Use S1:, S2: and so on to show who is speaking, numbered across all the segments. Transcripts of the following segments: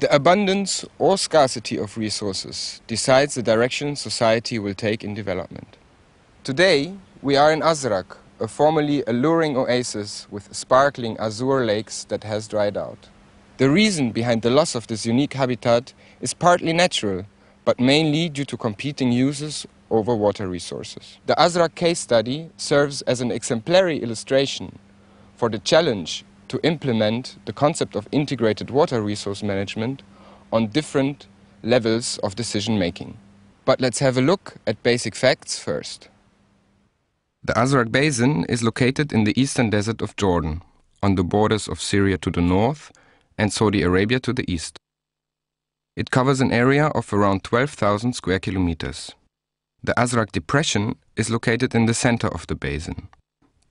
S1: The abundance or scarcity of resources decides the direction society will take in development. Today, we are in Azraq, a formerly alluring oasis with sparkling azure lakes that has dried out. The reason behind the loss of this unique habitat is partly natural, but mainly due to competing uses over water resources. The Azraq case study serves as an exemplary illustration for the challenge to implement the concept of integrated water resource management on different levels of decision making. But let's have a look at basic facts first. The Azraq Basin is located in the eastern desert of Jordan, on the borders of Syria to the north and Saudi Arabia to the east. It covers an area of around 12,000 square kilometers. The Azraq Depression is located in the center of the basin.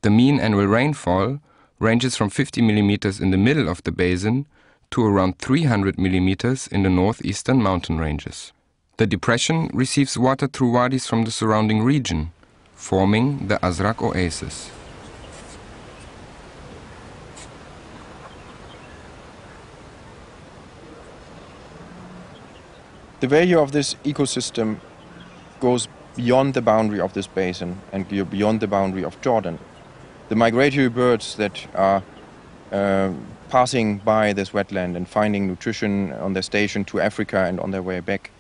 S1: The mean annual rainfall ranges from 50 millimeters in the middle of the basin to around 300 millimeters in the northeastern mountain ranges. The depression receives water through wadis from the surrounding region, forming the Azraq Oasis.
S2: The value of this ecosystem goes beyond the boundary of this basin and beyond the boundary of Jordan. The migratory birds that are passing by this wetland and finding nutrition on their station to Africa and on their way back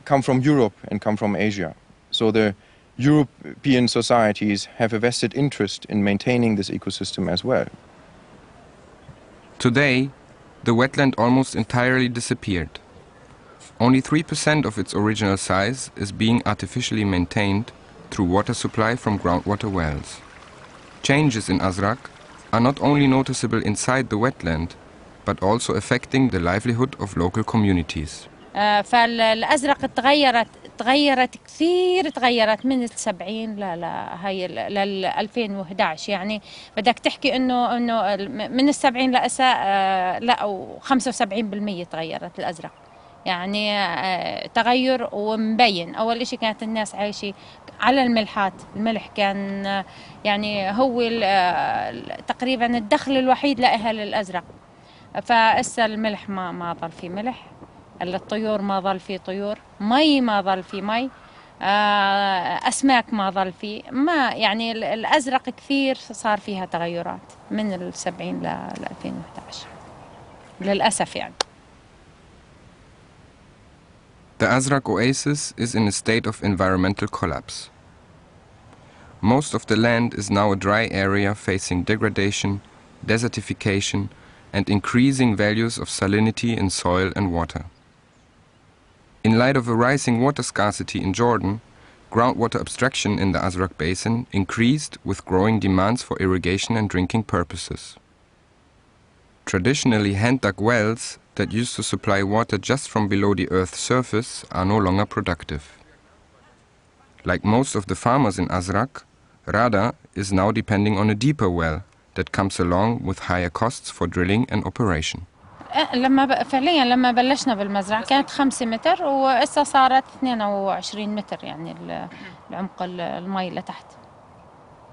S2: come from Europe and come from Asia. So the European societies have a vested interest in maintaining this ecosystem as well.
S1: Today, the wetland almost entirely disappeared. Only 3% of its original size is being artificially maintained through water supply from groundwater wells. Changes in Azraq are not only noticeable inside the wetland, but also affecting the livelihood of local communities.
S3: فالأزرق تغيرت كثير، تغيرت من ال70 لل 2011. يعني بدك تحكي انه من ال70 لأسا لا 75% تغيرت الأزرق. يعني تغير ومبين. أول إشي كانت الناس عايشة على الملحات، الملح كان يعني هو تقريبا الدخل الوحيد لأهل الأزرق. فإسا الملح ما ظل في ملح، الطيور ما ظل في طيور، مي ما ظل في مي، أسماك ما ظل في ما. يعني الأزرق كثير صار فيها تغيرات من ال70 ل 2011 للأسف يعني.
S1: The Azraq Oasis is in a state of environmental collapse. Most of the land is now a dry area facing degradation, desertification, and increasing values of salinity in soil and water. In light of a rising water scarcity in Jordan, groundwater abstraction in the Azraq Basin increased with growing demands for irrigation and drinking purposes. Traditionally hand-dug wells that used to supply water just from below the Earth's surface are no longer productive. Like most of the farmers in Azraq, Reda'a is now depending on a deeper well that comes along with higher costs for drilling and operation.
S3: فعليا لما بلشنا بالمزرعة كانت 5 متر وإسا صارت 22 متر، يعني العمق المي لتحت.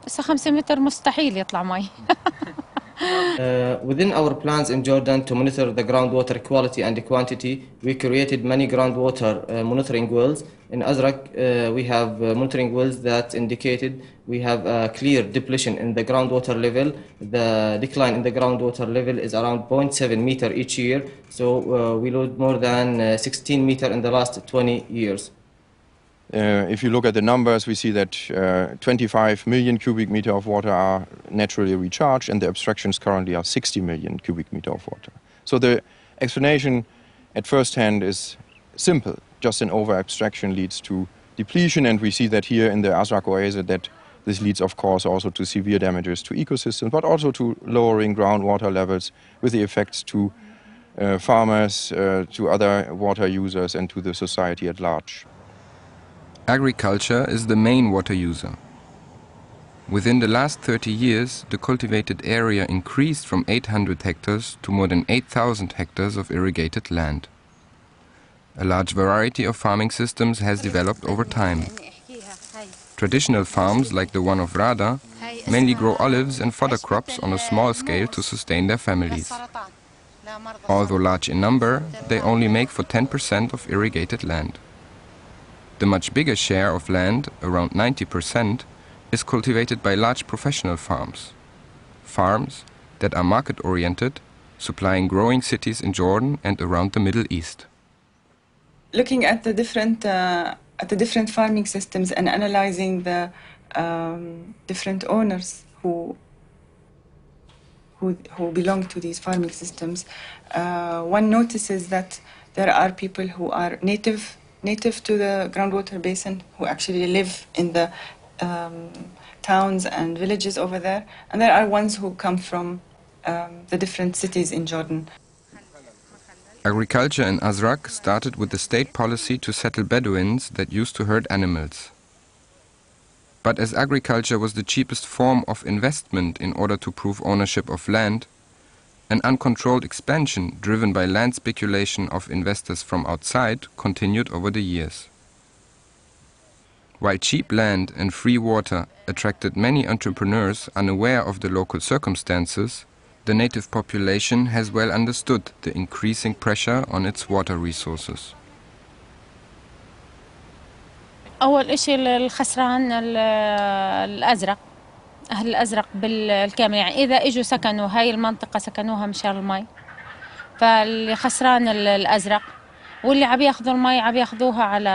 S3: إسا 5 متر مستحيل يطلع مي.
S4: Within our plans in Jordan to monitor the groundwater quality and quantity, we created many groundwater monitoring wells. In Azraq, we have monitoring wells that indicated we have a clear depletion in the groundwater level. The decline in the groundwater level is around 0.7 meter each year, so we lose more than 16 meter in the last 20 years.
S2: If you look at the numbers, we see that 25 million cubic meter of water are naturally recharged, and the abstractions currently are 60 million cubic meter of water. So the explanation at first hand is simple. Just an over-abstraction leads to depletion, and we see that here in the Azraq Oasis that this leads, of course, also to severe damages to ecosystems, but also to lowering groundwater levels with the effects to farmers, to other water users, and to the society at large.
S1: Agriculture is the main water user. Within the last 30 years, the cultivated area increased from 800 hectares to more than 8,000 hectares of irrigated land. A large variety of farming systems has developed over time. Traditional farms, like the one of Reda'a, mainly grow olives and fodder crops on a small scale to sustain their families. Although large in number, they only make for 10% of irrigated land. The much bigger share of land, around 90%, is cultivated by large professional farms. Farms that are market-oriented, supplying growing cities in Jordan and around the Middle East.
S5: Looking at the different farming systems and analyzing the different owners who belong to these farming systems, one notices that there are people who are native to the groundwater basin, who actually live in the towns and villages over there, and there are ones who come from the different cities in Jordan.
S1: Agriculture in Azraq started with the state policy to settle Bedouins that used to herd animals. But as agriculture was the cheapest form of investment in order to prove ownership of land, an uncontrolled expansion driven by land speculation of investors from outside continued over the years. While cheap land and free water attracted many entrepreneurs unaware of the local circumstances, the native population has well understood the increasing pressure on its water resources.
S3: أول إشي الخسران الأزرق، أهل الأزرق بالكامل، يعني إذا إجوا سكنوا هاي المنطقة سكنوها مشان المي، فاللي خسران الأزرق، واللي عم ياخذوا المي عم ياخذوها على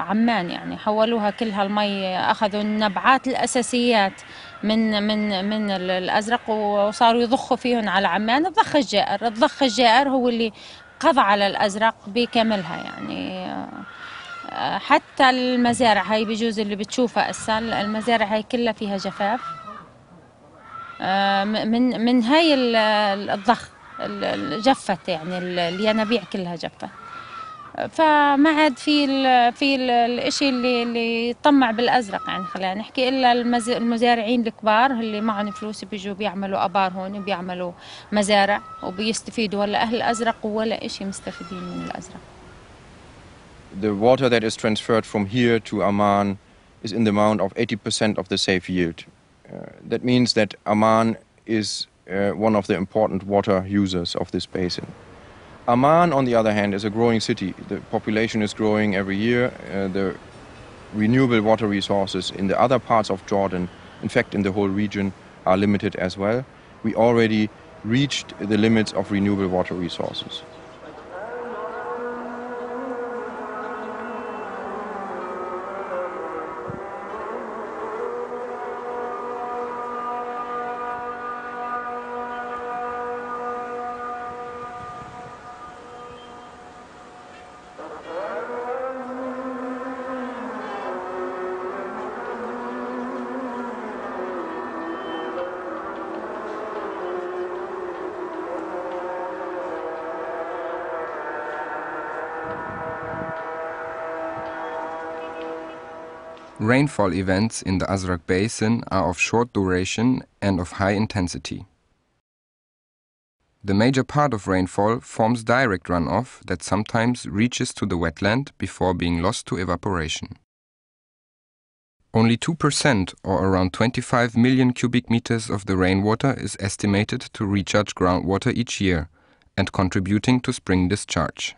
S3: عمان، يعني حولوها كلها المي، أخذوا النبعات الأساسيات من الأزرق وصاروا يضخوا فيهم على عمان. الضخ الجائر هو اللي قضى على الأزرق بكاملها، يعني حتى المزارع هاي بجوز اللي بتشوفها هسه، المزارع هاي كلها فيها جفاف من هاي الضخ جفت، يعني الينابيع كلها جفت، فما عاد في الاشي اللي يطمع بالازرق، يعني خلينا نحكي الا المزارعين الكبار اللي معهم فلوس بيجوا بيعملوا ابار هون وبيعملوا مزارع وبيستفيدوا، ولا اهل الازرق ولا اشي مستفيدين من الازرق.
S2: The water that is transferred from here to Amman is in the amount of 80% of the safe yield. That means that Amman is one of the important water users of this basin. Amman, on the other hand, is a growing city. The population is growing every year. The renewable water resources in the other parts of Jordan, in fact in the whole region, are limited as well. We already reached the limits of renewable water resources.
S1: Rainfall events in the Azraq Basin are of short duration and of high intensity. The major part of rainfall forms direct runoff that sometimes reaches to the wetland before being lost to evaporation. Only 2%, or around 25 million cubic meters of the rainwater, is estimated to recharge groundwater each year and contributing to spring discharge.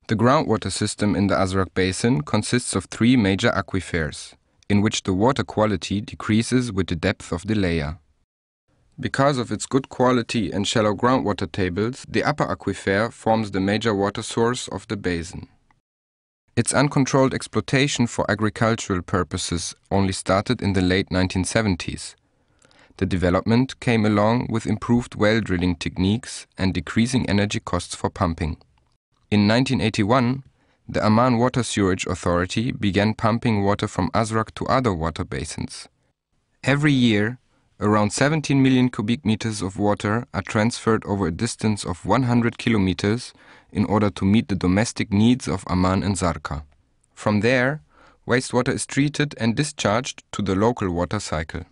S1: The groundwater system in the Azraq Basin consists of 3 major aquifers, in which the water quality decreases with the depth of the layer. Because of its good quality and shallow groundwater tables, the upper aquifer forms the major water source of the basin. Its uncontrolled exploitation for agricultural purposes only started in the late 1970s. The development came along with improved well drilling techniques and decreasing energy costs for pumping. In 1981, the Amman Water Sewerage Authority began pumping water from Azraq to other water basins. Every year, around 17 million cubic meters of water are transferred over a distance of 100 kilometers in order to meet the domestic needs of Amman and Zarqa. From there, wastewater is treated and discharged to the local water cycle.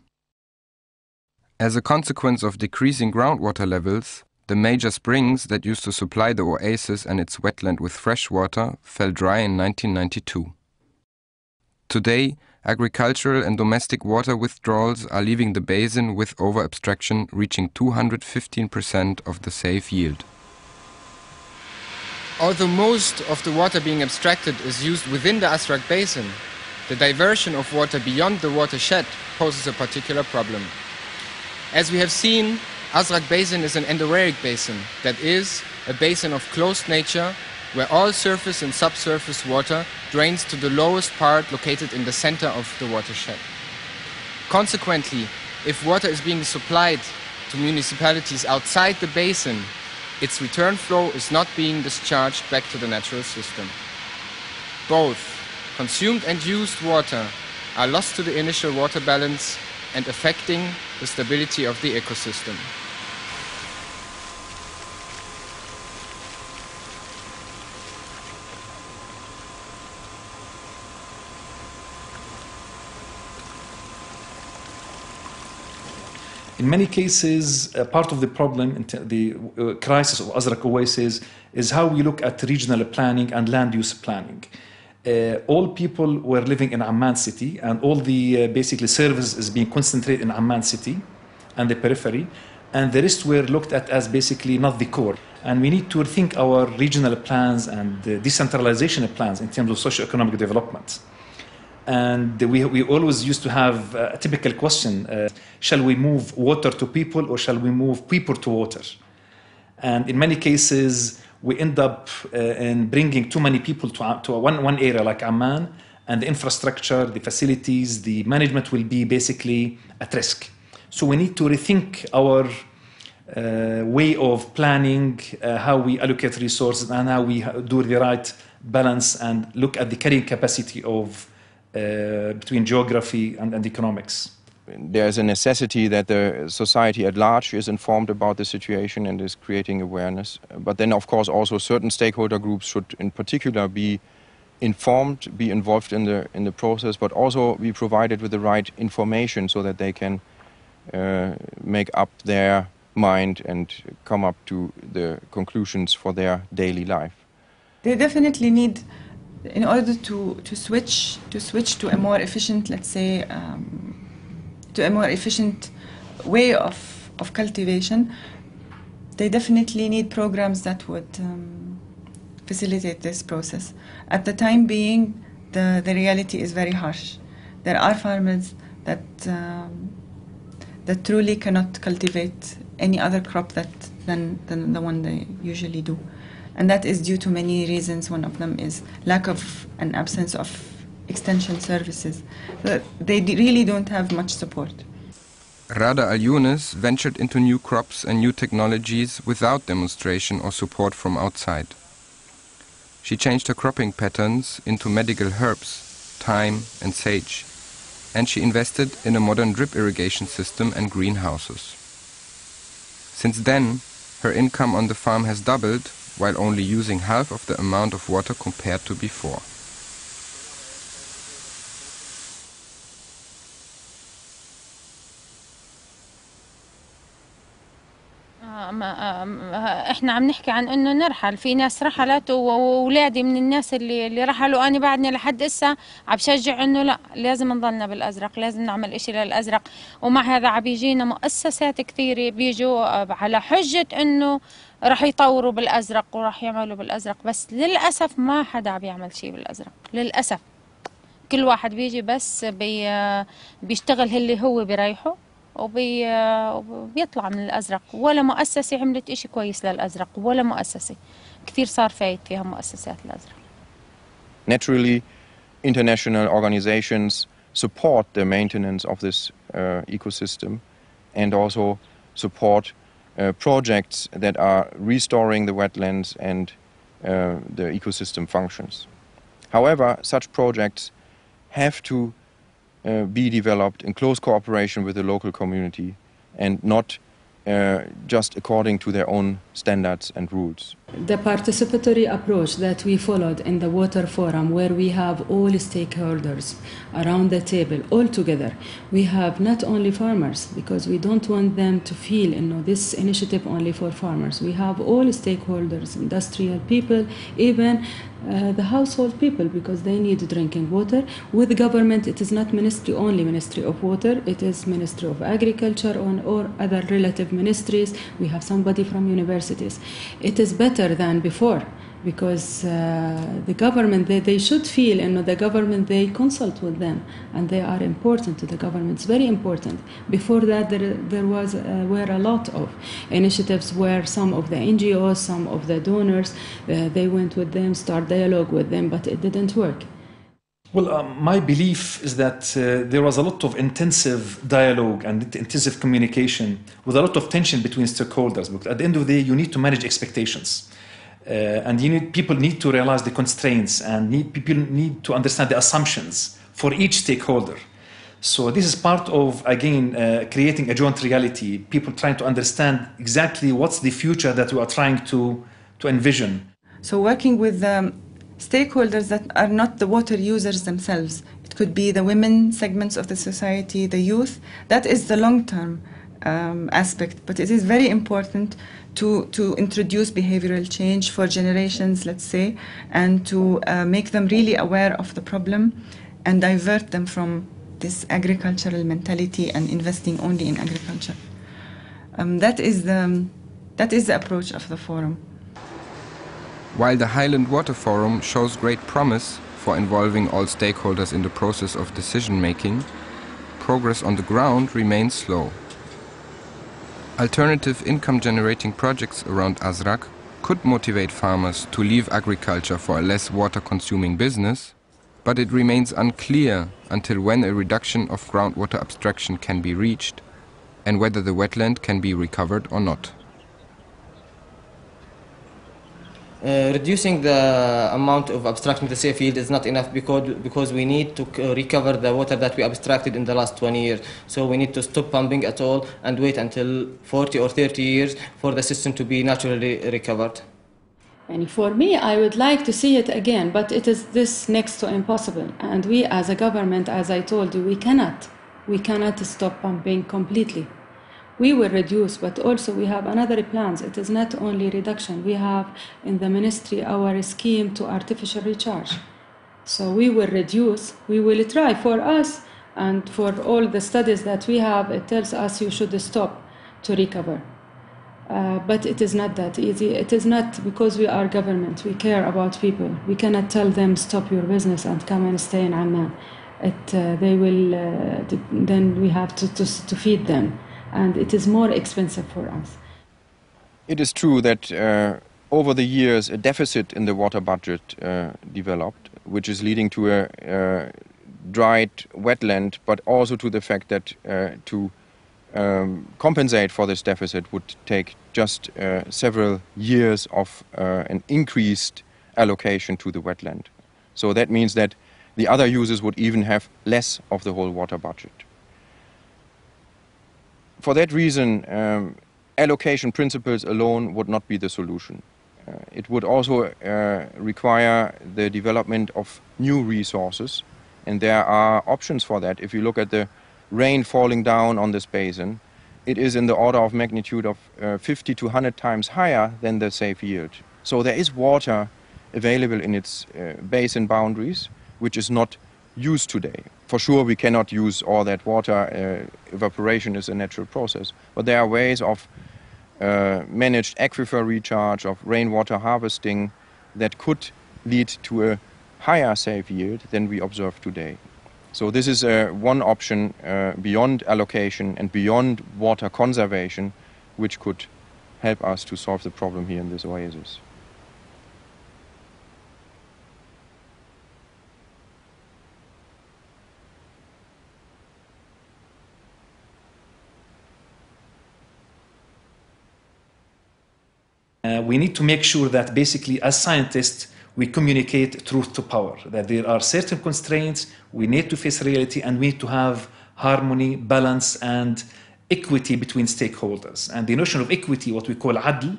S1: As a consequence of decreasing groundwater levels, the major springs that used to supply the oasis and its wetland with fresh water fell dry in 1992. Today, agricultural and domestic water withdrawals are leaving the basin with over-abstraction reaching 215% of the safe yield. Although most of the water being abstracted is used within the Azraq Basin, the diversion of water beyond the watershed poses a particular problem. As we have seen, Azraq Basin is an endorheic basin, that is, a basin of closed nature where all surface and subsurface water drains to the lowest part located in the center of the watershed. Consequently, if water is being supplied to municipalities outside the basin, its return flow is not being discharged back to the natural system. Both consumed and used water are lost to the initial water balance and affecting the stability of the ecosystem.
S6: In many cases, part of the problem, the crisis of Azraq Oasis, is how we look at regional planning and land use planning. All people were living in Amman city, and all the basically service is being concentrated in Amman city and the periphery, and the rest were looked at as basically not the core. And we need to rethink our regional plans and decentralization plans in terms of socio-economic development. And we always used to have a typical question, shall we move water to people or shall we move people to water? And in many cases, we end up in bringing too many people to one area like Amman, and the infrastructure, the facilities, the management will be basically at risk. So we need to rethink our way of planning, how we allocate resources and how we do the right balance and look at the carrying capacity of between geography and economics.
S2: There is a necessity that the society at large is informed about the situation and is creating awareness. But then, of course, also certain stakeholder groups should in particular be informed, be involved in the process, but also be provided with the right information so that they can make up their mind and come up to the conclusions for their daily life.
S5: They definitely need, in order to switch to a more efficient, let's say, to a more efficient way of cultivation, they definitely need programs that would facilitate this process. At the time being, the reality is very harsh. There are farmers that truly cannot cultivate any other crop than the one they usually do. And that is due to many reasons. One of them is lack of an absence of extension services. They really don't have much support.
S1: Reda'a Al Youness ventured into new crops and new technologies without demonstration or support from outside. She changed her cropping patterns into medical herbs, thyme and sage, and she invested in a modern drip irrigation system and greenhouses. Since then, her income on the farm has doubled, while only using half of the amount of water compared to before.
S3: احنا عم نحكي عن انه نرحل، في ناس رحلت واولادي من الناس اللي رحلوا، انا بعدني لحد هسه عم بشجع انه لا، لازم نضلنا بالازرق، لازم نعمل اشي للازرق. ومع هذا عم بيجينا مؤسسات كثيره بيجوا على حجه انه راح يطوروا بالازرق وراح يعملوا بالازرق، بس للاسف ما حدا عم يعمل شيء بالازرق للاسف. كل واحد بيجي بس بيشتغل اللي هو بريحه وبيطلع من الأزرق، ولا مؤسسة عملت إشي كويس للأزرق، ولا مؤسسة. كثير صار فايت فيها مؤسسات الأزرق.
S2: Naturally, international organizations support the maintenance of this ecosystem and also support projects that are restoring the wetlands and the ecosystem functions. However, such projects have to be developed in close cooperation with the local community and not just according to their own standards and rules.
S7: The participatory approach that we followed in the Water Forum, where we have all stakeholders around the table all together. We have not only farmers, because we don't want them to feel this initiative only for farmers. We have all stakeholders, industrial people, even the household people, because they need drinking water. With government, it is not ministry only, Ministry of Water, it is Ministry of Agriculture or other relative ministries. We have somebody from universities. It is better than before, because the government, they should feel, the government, they consult with them, and they are important to the government. It's very important. Before that, there were a lot of initiatives where some of the NGOs, some of the donors, they went with them, start dialogue with them, but it didn't work.
S6: Well, my belief is that there was a lot of intensive dialogue and intensive communication with a lot of tension between stakeholders. Because at the end of the day, you need to manage expectations. And people need to realize the constraints, and people need to understand the assumptions for each stakeholder. So this is part of, again, creating a joint reality, people trying to understand exactly what's the future that we are trying to envision.
S5: So working with stakeholders that are not the water users themselves. It could be the women segments of the society, the youth. That is the long-term aspect, but it is very important to introduce behavioral change for generations, let's say, and to make them really aware of the problem and divert them from this agricultural mentality and investing only in agriculture. That is the approach of the forum.
S1: While the Highland Water Forum shows great promise for involving all stakeholders in the process of decision-making, progress on the ground remains slow. Alternative income-generating projects around Azraq could motivate farmers to leave agriculture for a less water-consuming business, but it remains unclear until when a reduction of groundwater abstraction can be reached and whether the wetland can be recovered or not.
S4: Reducing the amount of abstraction in the safe field is not enough because we need to recover the water that we abstracted in the last 20 years. So we need to stop pumping at all and wait until 40 or 30 years for the system to be naturally recovered.
S7: And for me, I would like to see it again, but it is this next to impossible. And we as a government, as I told you, we cannot stop pumping completely. We will reduce, but also we have another plans. It is not only reduction. We have in the ministry our scheme to artificial recharge. So we will reduce, we will try for us, and for all the studies that we have, it tells us you should stop to recover. But it is not that easy. It is not because we are government. We care about people. We cannot tell them stop your business and come and stay in Amman. They will. Then we have to feed them, and it is more expensive for us.
S2: It is true that over the years a deficit in the water budget developed, which is leading to a dried wetland, but also to the fact that to compensate for this deficit would take just several years of an increased allocation to the wetland. So that means that the other users would even have less of the whole water budget. For that reason, allocation principles alone would not be the solution. It would also require the development of new resources, and there are options for that. If you look at the rain falling down on this basin, it is in the order of magnitude of 50 to 100 times higher than the safe yield. So there is water available in its basin boundaries, which is not used today. For sure, we cannot use all that water. Evaporation is a natural process. But there are ways of managed aquifer recharge, of rainwater harvesting that could lead to a higher safe yield than we observe today. So this is one option beyond allocation and beyond water conservation, which could help us to solve the problem here in this oasis.
S6: We need to make sure that basically as scientists we communicate truth to power, that there are certain constraints, we need to face reality, and we need to have harmony, balance and equity between stakeholders. And the notion of equity, what we call adl,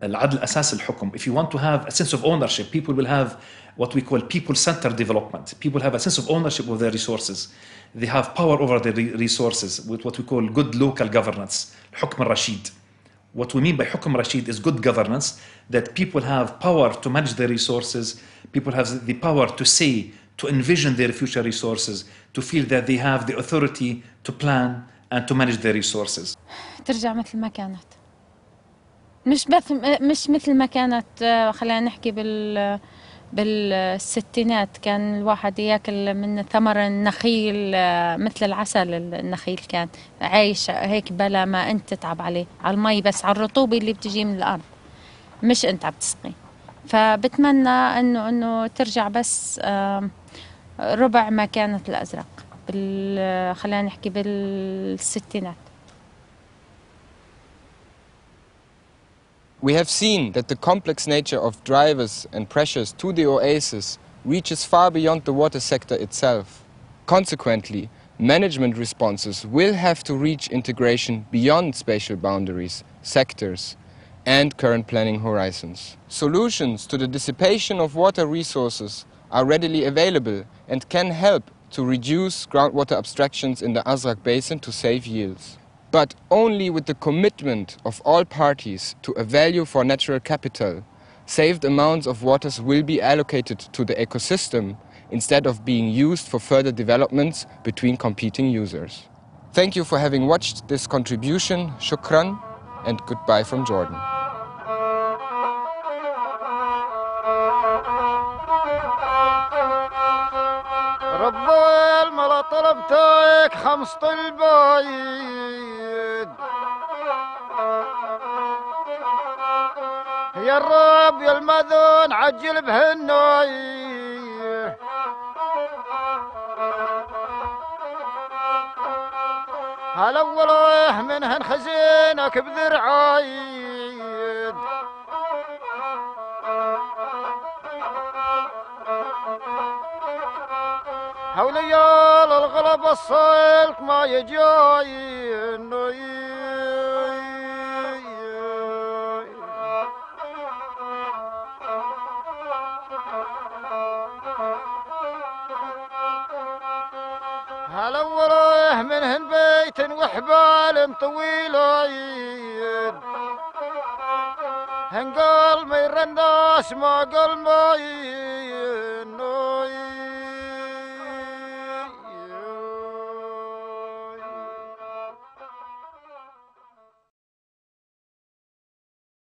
S6: العدل أساس الحكم. If you want to have a sense of ownership, people will have what we call people-centered development. People have a sense of ownership of their resources. They have power over their resources with what we call good local governance, حكم الرشيد. What we mean by حكم رشيد is good governance, that people have power to manage their resources, people have the power to say, to envision their future resources, to feel that they have the authority to plan and to manage their resources.
S3: ترجع مثل ما كانت، مش مثل ما كانت. خلينا نحكي بالستينات كان الواحد ياكل من ثمر النخيل مثل العسل. النخيل كان عايش هيك بلا ما انت تتعب عليه، على المي بس، على الرطوبة اللي بتجي من الأرض، مش انت عم تسقي. فبتمنى انه ترجع بس ربع ما كانت الأزرق خلينا نحكي بالستينات.
S1: We have seen that the complex nature of drivers and pressures to the oasis reaches far beyond the water sector itself. Consequently, management responses will have to reach integration beyond spatial boundaries, sectors, and current planning horizons. Solutions to the dissipation of water resources are readily available and can help to reduce groundwater abstractions in the Azraq Basin to save yields. But only with the commitment of all parties to a value for natural capital, saved amounts of waters will be allocated to the ecosystem instead of being used for further developments between competing users. Thank you for having watched this contribution. Shukran and goodbye from Jordan.
S8: طلبتك خمس البايد يا الرب يا المذون عجل بهالناي هالأوله منهن خزينك بذرعايد هوليال الغلب الصيلك ما يجاين هالأوله منهن بيت وحبال طويلين هنقال ما يرى الناس ما قال ما